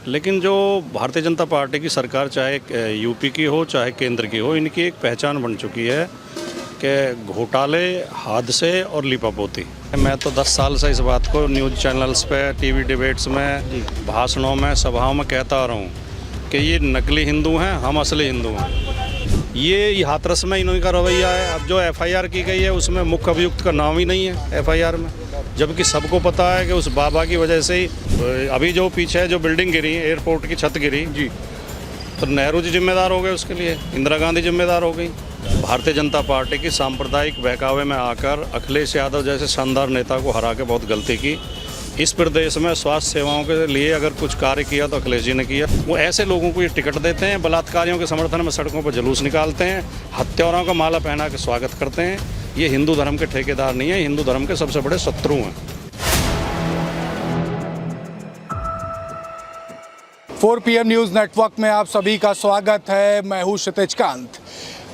लेकिन जो भारतीय जनता पार्टी की सरकार चाहे यूपी की हो चाहे केंद्र की हो, इनकी एक पहचान बन चुकी है कि घोटाले, हादसे और लीपापोती। मैं तो 10 साल से इस बात को न्यूज़ चैनल्स पे, टीवी डिबेट्स में, भाषणों में, सभाओं में कहता आ रहा हूँ कि ये नकली हिंदू हैं, हम असली हिंदू हैं। ये हाथरस में इन्हीं का रवैया है। अब जो एफआईआर की गई है उसमें मुख्य अभियुक्त का नाम ही नहीं है एफआईआर में, जबकि सबको पता है कि उस बाबा की वजह से ही अभी जो पीछे जो बिल्डिंग गिरी, एयरपोर्ट की छत गिरी जी, तो नेहरू जी जिम्मेदार हो गए उसके लिए, इंदिरा गांधी जिम्मेदार हो गई। भारतीय जनता पार्टी की सांप्रदायिक बहकावे में आकर अखिलेश यादव जैसे शानदार नेता को हरा के बहुत गलती की। इस प्रदेश में स्वास्थ्य सेवाओं के लिए अगर कुछ कार्य किया तो अखिलेश जी ने किया। वो ऐसे लोगों को ये टिकट देते हैं, बलात्कारियों के समर्थन में सड़कों पर जुलूस निकालते हैं, हत्यारों का माला पहना के स्वागत करते हैं। ये हिंदू धर्म के ठेकेदार नहीं है, हिंदू धर्म के सबसे बड़े शत्रु हैं। 4 PM न्यूज़ नेटवर्क में आप सभी का स्वागत है। मैं हूं क्षितिज कांत।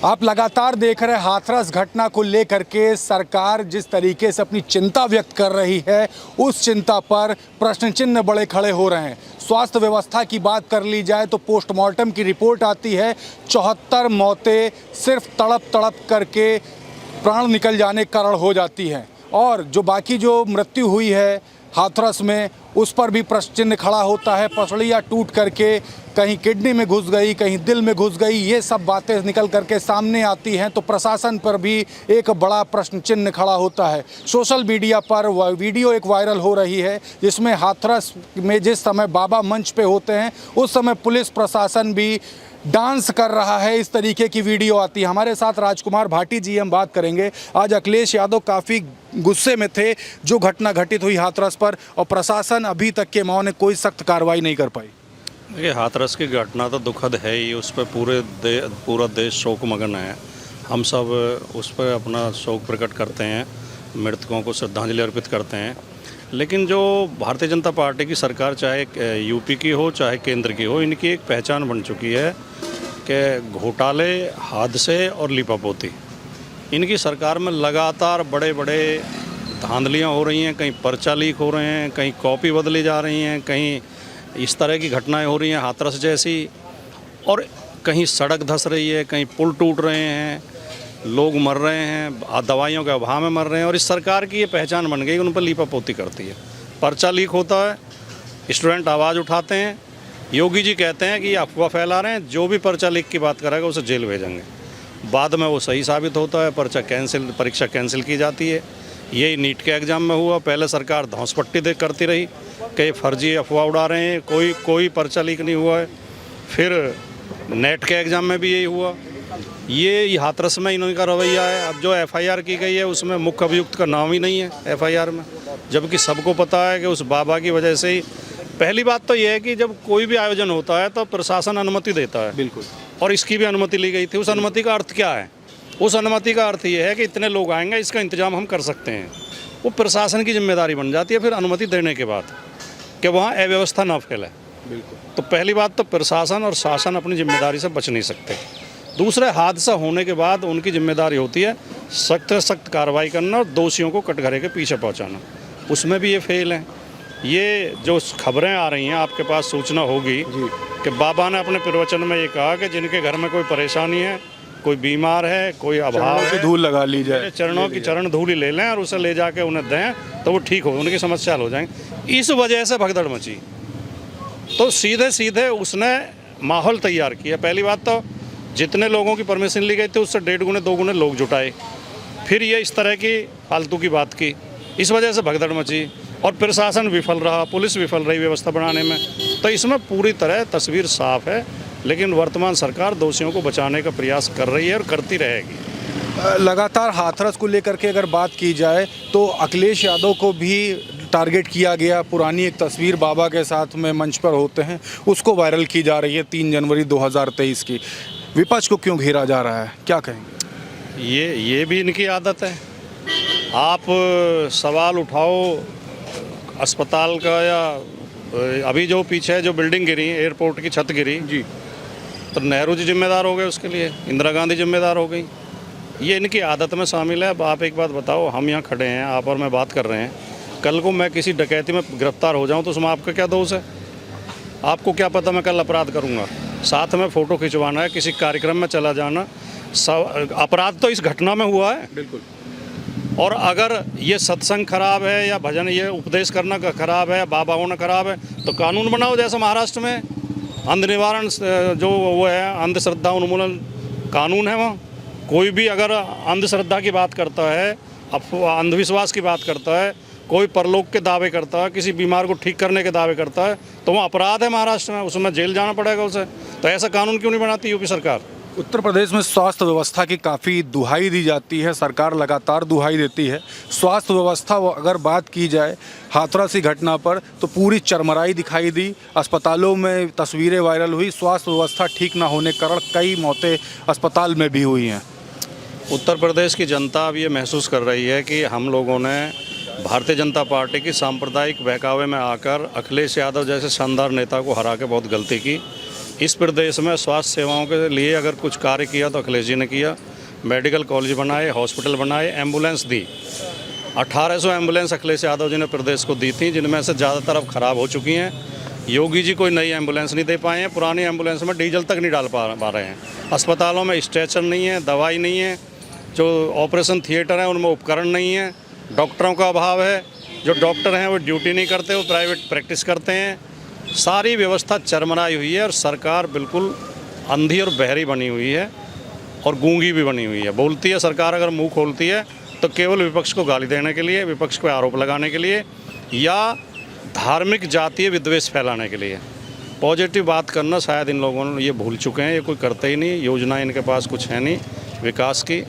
आप लगातार देख रहे हाथरस घटना को लेकर के सरकार जिस तरीके से अपनी चिंता व्यक्त कर रही है, उस चिंता पर प्रश्न चिन्ह बड़े खड़े हो रहे हैं। स्वास्थ्य व्यवस्था की बात कर ली जाए तो पोस्टमार्टम की रिपोर्ट आती है, 74 मौतें सिर्फ तड़प तड़प करके प्राण निकल जाने के कारण हो जाती हैं, और जो बाकी जो मृत्यु हुई है हाथरस में, उस पर भी प्रश्न चिन्ह खड़ा होता है। पसलियाँ टूट करके कहीं किडनी में घुस गई, कहीं दिल में घुस गई, ये सब बातें निकल करके सामने आती हैं, तो प्रशासन पर भी एक बड़ा प्रश्न चिन्ह खड़ा होता है। सोशल मीडिया पर वीडियो एक वायरल हो रही है जिसमें हाथरस में जिस समय बाबा मंच पे होते हैं उस समय पुलिस प्रशासन भी डांस कर रहा है, इस तरीके की वीडियो आती है। हमारे साथ राजकुमार भाटी जी हम बात करेंगे। आज अखिलेश यादव काफ़ी गुस्से में थे जो घटना घटित हुई हाथरस पर, और प्रशासन अभी तक के माह ने कोई सख्त कार्रवाई नहीं कर पाई। देखिए, हाथरस की घटना तो दुखद है ही, उस पर पूरा देश शोकमग्न है। हम सब उस पर अपना शोक प्रकट करते हैं, मृतकों को श्रद्धांजलि अर्पित करते हैं। लेकिन जो भारतीय जनता पार्टी की सरकार चाहे यूपी की हो चाहे केंद्र की हो, इनकी एक पहचान बन चुकी है कि घोटाले, हादसे और लीपापोती। इनकी सरकार में लगातार बड़े बड़े धांधलियाँ हो रही हैं, कहीं पर्चा लीक हो रहे हैं, कहीं कॉपी बदली जा रही हैं, कहीं इस तरह की घटनाएं हो रही हैं हाथरस जैसी, और कहीं सड़क धंस रही है, कहीं पुल टूट रहे हैं, लोग मर रहे हैं, दवाइयों के अभाव में मर रहे हैं। और इस सरकार की ये पहचान बन गई, उन पर लीपापोती करती है। पर्चा लीक होता है, स्टूडेंट आवाज़ उठाते हैं, योगी जी कहते हैं कि ये अफवाह फैला रहे हैं, जो भी पर्चा लीक की बात करेगा उसे जेल भेजेंगे। बाद में वो सही साबित होता है, परीक्षा कैंसिल की जाती है। यही नीट के एग्ज़ाम में हुआ। पहले सरकार धौंस पट्टी करती रही कि फर्जी अफवाह उड़ा रहे हैं, कोई पर्चा लीक नहीं हुआ है। फिर नेट के एग्ज़ाम में भी यही हुआ। ये हाथरस में इन्हीं का रवैया है। अब जो एफआईआर की गई है उसमें मुख्य अभियुक्त का नाम ही नहीं है एफआईआर में, जबकि सबको पता है कि उस बाबा की वजह से ही। पहली बात तो ये है कि जब कोई भी आयोजन होता है तो प्रशासन अनुमति देता है, बिल्कुल, और इसकी भी अनुमति ली गई थी। उस अनुमति का अर्थ क्या है? उस अनुमति का अर्थ ये है कि इतने लोग आएंगे, इसका इंतजाम हम कर सकते हैं। वो प्रशासन की जिम्मेदारी बन जाती है फिर अनुमति देने के बाद, कि वहाँ अव्यवस्था ना फैले। बिल्कुल। तो पहली बात तो प्रशासन और शासन अपनी जिम्मेदारी से बच नहीं सकते। दूसरे, हादसा होने के बाद उनकी जिम्मेदारी होती है सख्त से सख्त कार्रवाई करना और दोषियों को कटघरे के पीछे पहुंचाना। उसमें भी ये फेल हैं। ये जो खबरें आ रही हैं, आपके पास सूचना होगी कि बाबा ने अपने प्रवचन में ये कहा कि जिनके घर में कोई परेशानी है, कोई बीमार है, कोई अभाव है, धूल लगा ली जाए, चरणों की चरण धूली ले लें और उसे ले जाके उन्हें दें तो वो ठीक हो, उनकी समस्या हल हो जाएंगी। इस वजह से भगदड़ मची, तो सीधे सीधे उसने माहौल तैयार किया। पहली बात तो जितने लोगों की परमिशन ली गई थी उससे 1.5 गुने 2 गुने लोग जुटाए, फिर ये इस तरह की फालतू की बात की, इस वजह से भगदड़ मची। और प्रशासन विफल रहा, पुलिस विफल रही व्यवस्था बनाने में। तो इसमें पूरी तरह तस्वीर साफ है, लेकिन वर्तमान सरकार दोषियों को बचाने का प्रयास कर रही है और करती रहेगी। लगातार हाथरस को लेकर के अगर बात की जाए तो अखिलेश यादव को भी टारगेट किया गया। पुरानी एक तस्वीर बाबा के साथ में मंच पर होते हैं, उसको वायरल की जा रही है 3 जनवरी 2023 की। विपक्ष को क्यों घेरा जा रहा है, क्या कहेंगे? ये भी इनकी आदत है। आप सवाल उठाओ अस्पताल का, या अभी जो पीछे जो बिल्डिंग गिरी, एयरपोर्ट की छत गिरी जी, तो नेहरू जी जिम्मेदार हो गए उसके लिए, इंदिरा गांधी जिम्मेदार हो गई। ये इनकी आदत में शामिल है। अब आप एक बात बताओ, हम यहाँ खड़े हैं, आप और मैं बात कर रहे हैं, कल को मैं किसी डकैती में गिरफ्तार हो जाऊँ तो उसमें आपका क्या दोष है? आपको क्या पता मैं कल अपराध करूँगा। साथ में फ़ोटो खिंचवाना है, किसी कार्यक्रम में चला जाना, सब अपराध तो इस घटना में हुआ है। बिल्कुल। और अगर ये सत्संग खराब है या भजन ये उपदेश करना खराब है, बाबा होना खराब है, तो कानून बनाओ जैसे महाराष्ट्र में अंध निवारण जो वो है, अंधश्रद्धा उन्मूलन कानून है। वहाँ कोई भी अगर अंधश्रद्धा की बात करता है, अंधविश्वास की बात करता है, कोई परलोक के दावे करता है, किसी बीमार को ठीक करने के दावे करता है, तो वो अपराध है महाराष्ट्र में, उसमें जेल जाना पड़ेगा उसे। तो ऐसा कानून क्यों नहीं बनाती यूपी सरकार? उत्तर प्रदेश में स्वास्थ्य व्यवस्था की काफ़ी दुहाई दी जाती है, सरकार लगातार दुहाई देती है। स्वास्थ्य व्यवस्था अगर बात की जाए हाथरस की घटना पर, तो पूरी चरमराई दिखाई दी। अस्पतालों में तस्वीरें वायरल हुई, स्वास्थ्य व्यवस्था ठीक ना होने के कारण कई मौतें अस्पताल में भी हुई हैं। उत्तर प्रदेश की जनता अब ये महसूस कर रही है कि हम लोगों ने भारतीय जनता पार्टी की सांप्रदायिक बहकावे में आकर अखिलेश यादव जैसे शानदार नेता को हरा के बहुत गलती की। इस प्रदेश में स्वास्थ्य सेवाओं के लिए अगर कुछ कार्य किया तो अखिलेश जी ने किया। मेडिकल कॉलेज बनाए, हॉस्पिटल बनाए, एम्बुलेंस दी। 1800 एम्बुलेंस अखिलेश यादव जी ने प्रदेश को दी थी, जिनमें से ज़्यादातर अब ख़राब हो चुकी हैं। योगी जी कोई नई एम्बुलेंस नहीं दे पाए हैं, पुरानी एम्बुलेंस में डीजल तक नहीं डाल पा रहे हैं। अस्पतालों में स्ट्रेचर नहीं है, दवाई नहीं है, जो ऑपरेशन थिएटर हैं उनमें उपकरण नहीं है, डॉक्टरों का अभाव है, जो डॉक्टर हैं वो ड्यूटी नहीं करते, वो प्राइवेट प्रैक्टिस करते हैं। सारी व्यवस्था चरमराई हुई है और सरकार बिल्कुल अंधी और बहरी बनी हुई है और गूंगी भी बनी हुई है। बोलती है सरकार, अगर मुंह खोलती है तो केवल विपक्ष को गाली देने के लिए, विपक्ष को आरोप लगाने के लिए या धार्मिक जातीय विद्वेष फैलाने के लिए। पॉजिटिव बात करना शायद इन लोगों ने ये भूल चुके हैं, ये कोई करते ही नहीं। योजनाएं इनके पास कुछ है नहीं विकास की।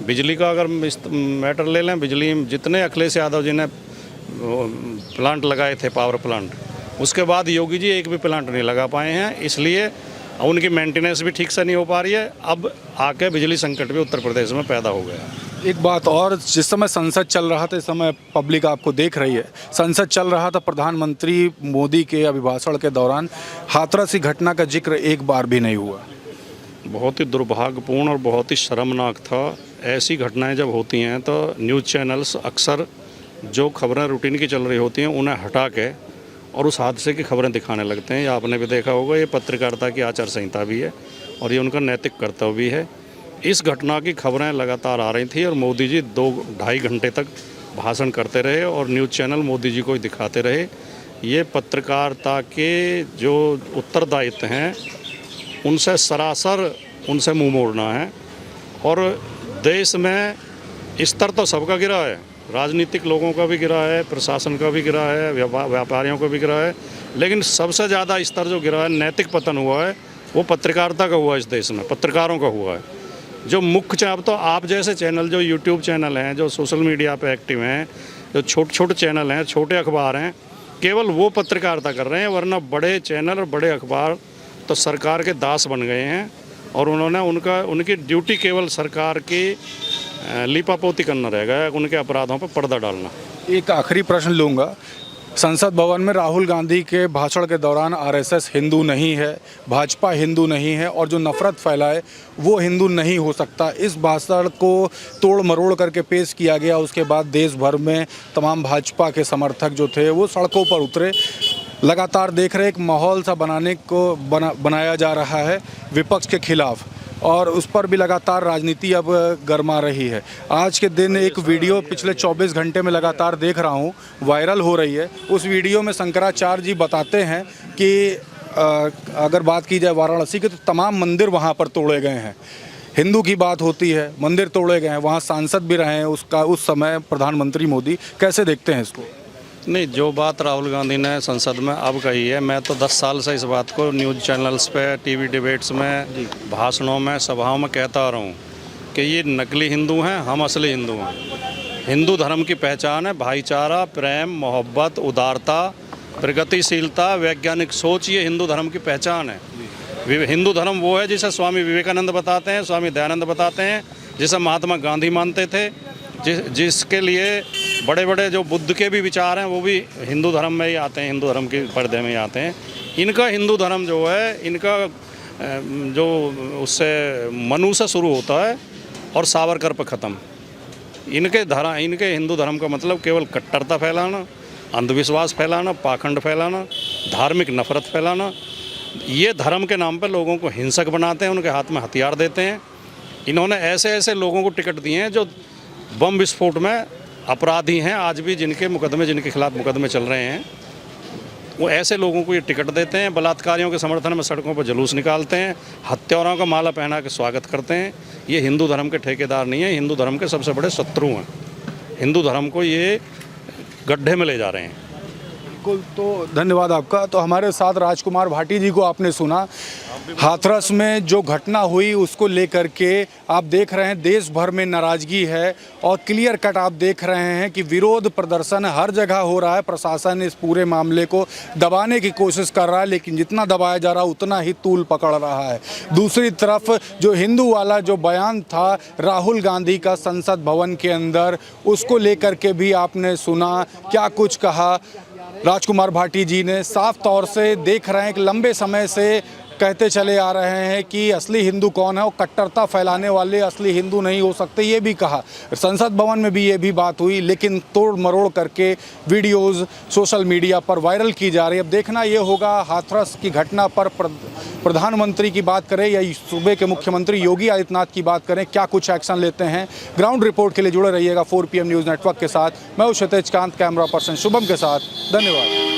बिजली का अगर मैटर ले लें, बिजली जितने अखिलेश यादव जी ने प्लांट लगाए थे, पावर प्लांट, उसके बाद योगी जी एक भी प्लांट नहीं लगा पाए हैं, इसलिए उनकी मेंटेनेंस भी ठीक से नहीं हो पा रही है। अब आके बिजली संकट भी उत्तर प्रदेश में पैदा हो गया। एक बात और, जिस समय संसद चल रहा था, इस समय पब्लिक आपको देख रही है, संसद चल रहा था, प्रधानमंत्री मोदी के अभिभाषण के दौरान हाथरस की घटना का जिक्र एक बार भी नहीं हुआ। बहुत ही दुर्भाग्यपूर्ण और बहुत ही शर्मनाक था। ऐसी घटनाएं जब होती हैं तो न्यूज़ चैनल्स अक्सर जो खबरें रूटीन की चल रही होती हैं उन्हें हटा के और उस हादसे की खबरें दिखाने लगते हैं। या आपने भी देखा होगा, ये पत्रकारिता की आचार संहिता भी है और ये उनका नैतिक कर्तव्य भी है। इस घटना की खबरें लगातार आ रही थी और मोदी जी 2-2.5 घंटे तक भाषण करते रहे और न्यूज़ चैनल मोदी जी को ही दिखाते रहे। ये पत्रकारिता के जो उत्तरदायित्व हैं उनसे सरासर उनसे मुंह मोड़ना है। और देश में स्तर तो सबका गिरा है, राजनीतिक लोगों का भी गिरा है, प्रशासन का भी गिरा है, व्यापारियों का भी गिरा है, लेकिन सबसे ज़्यादा स्तर जो गिरा है, नैतिक पतन हुआ है, वो पत्रकारिता का हुआ है। इस देश में पत्रकारों का हुआ है। जो मुख्य चाप तो आप जैसे चैनल, जो यूट्यूब चैनल हैं, जो सोशल मीडिया पे एक्टिव हैं, जो छोटे छोटे चैनल हैं, छोटे अखबार हैं, केवल वो पत्रकारिता कर रहे हैं, वरना बड़े चैनल और बड़े अखबार तो सरकार के दास बन गए हैं और उन्होंने उनकी ड्यूटी केवल सरकार की लिपापोती करना रह गया, उनके अपराधों पर पर्दा डालना। एक आखिरी प्रश्न लूँगा। संसद भवन में राहुल गांधी के भाषण के दौरान आरएसएस हिंदू नहीं है, भाजपा हिंदू नहीं है और जो नफरत फैलाए वो हिंदू नहीं हो सकता, इस भाषण को तोड़ मरोड़ करके पेश किया गया। उसके बाद देश भर में तमाम भाजपा के समर्थक जो थे वो सड़कों पर उतरे। लगातार देख रहे एक माहौल सा बनाया जा रहा है विपक्ष के खिलाफ और उस पर भी लगातार राजनीति अब गरमा रही है। आज के दिन एक वीडियो पिछले 24 घंटे में लगातार देख रहा हूँ, वायरल हो रही है। उस वीडियो में शंकराचार्य जी बताते हैं कि अगर बात की जाए वाराणसी की, तो तमाम मंदिर वहाँ पर तोड़े गए हैं। हिंदू की बात होती है, मंदिर तोड़े गए हैं, वहाँ सांसद भी रहे हैं उसका उस समय प्रधानमंत्री मोदी। कैसे देखते हैं इसको? नहीं, जो बात राहुल गांधी ने संसद में अब कही है, मैं तो 10 साल से इस बात को न्यूज़ चैनल्स पे, टीवी डिबेट्स में, भाषणों में, सभाओं में कहता आ रहा हूँ कि ये नकली हिंदू हैं, हम असली हिंदू हैं। हिंदू धर्म की पहचान है भाईचारा, प्रेम, मोहब्बत, उदारता, प्रगतिशीलता, वैज्ञानिक सोच। ये हिंदू धर्म की पहचान है। हिंदू धर्म वो है जिसे स्वामी विवेकानंद बताते हैं, स्वामी दयानंद बताते हैं, जिसे महात्मा गांधी मानते थे, जिसके लिए बड़े बड़े जो बुद्ध के भी विचार हैं वो भी हिंदू धर्म में ही आते हैं, हिंदू धर्म के पर्दे में ही आते हैं। इनका हिंदू धर्म जो है, इनका जो उससे मनु से शुरू होता है और सावरकर पर ख़त्म। इनके हिंदू धर्म का मतलब केवल कट्टरता फैलाना, अंधविश्वास फैलाना, पाखंड फैलाना, धार्मिक नफरत फैलाना, ये धर्म के नाम पर लोगों को हिंसक बनाते हैं, उनके हाथ में हथियार देते हैं। इन्होंने ऐसे ऐसे लोगों को टिकट दिए हैं जो बम विस्फोट में अपराधी हैं, आज भी जिनके खिलाफ मुकदमे चल रहे हैं, वो ऐसे लोगों को ये टिकट देते हैं। बलात्कारियों के समर्थन में सड़कों पर जुलूस निकालते हैं, हत्यारों का माला पहना के स्वागत करते हैं। ये हिंदू धर्म के ठेकेदार नहीं है, हिंदू धर्म के सबसे बड़े शत्रु हैं। हिंदू धर्म को ये गड्ढे में ले जा रहे हैं। बिल्कुल, तो धन्यवाद आपका। तो हमारे साथ राजकुमार भाटी जी को आपने सुना। हाथरस में जो घटना हुई उसको लेकर के आप देख रहे हैं देश भर में नाराज़गी है और क्लियर कट आप देख रहे हैं कि विरोध प्रदर्शन हर जगह हो रहा है। प्रशासन इस पूरे मामले को दबाने की कोशिश कर रहा है, लेकिन जितना दबाया जा रहा है उतना ही तूल पकड़ रहा है। दूसरी तरफ जो हिंदू वाला जो बयान था राहुल गांधी का संसद भवन के अंदर, उसको लेकर के भी आपने सुना क्या कुछ कहा राजकुमार भाटी जी ने। साफ तौर से देख रहे हैं कि लंबे समय से कहते चले आ रहे हैं कि असली हिंदू कौन है और कट्टरता फैलाने वाले असली हिंदू नहीं हो सकते, ये भी कहा। संसद भवन में भी ये भी बात हुई, लेकिन तोड़ मरोड़ करके वीडियोस सोशल मीडिया पर वायरल की जा रही है। अब देखना ये होगा हाथरस की घटना पर प्रधानमंत्री की बात करें या सूबे के मुख्यमंत्री योगी आदित्यनाथ की बात करें, क्या कुछ एक्शन लेते हैं। ग्राउंड रिपोर्ट के लिए जुड़े रहिएगा 4 PM न्यूज़ नेटवर्क के साथ। मैं हूं क्षितिज कांत, कैमरा पर्सन शुभम के साथ। धन्यवाद।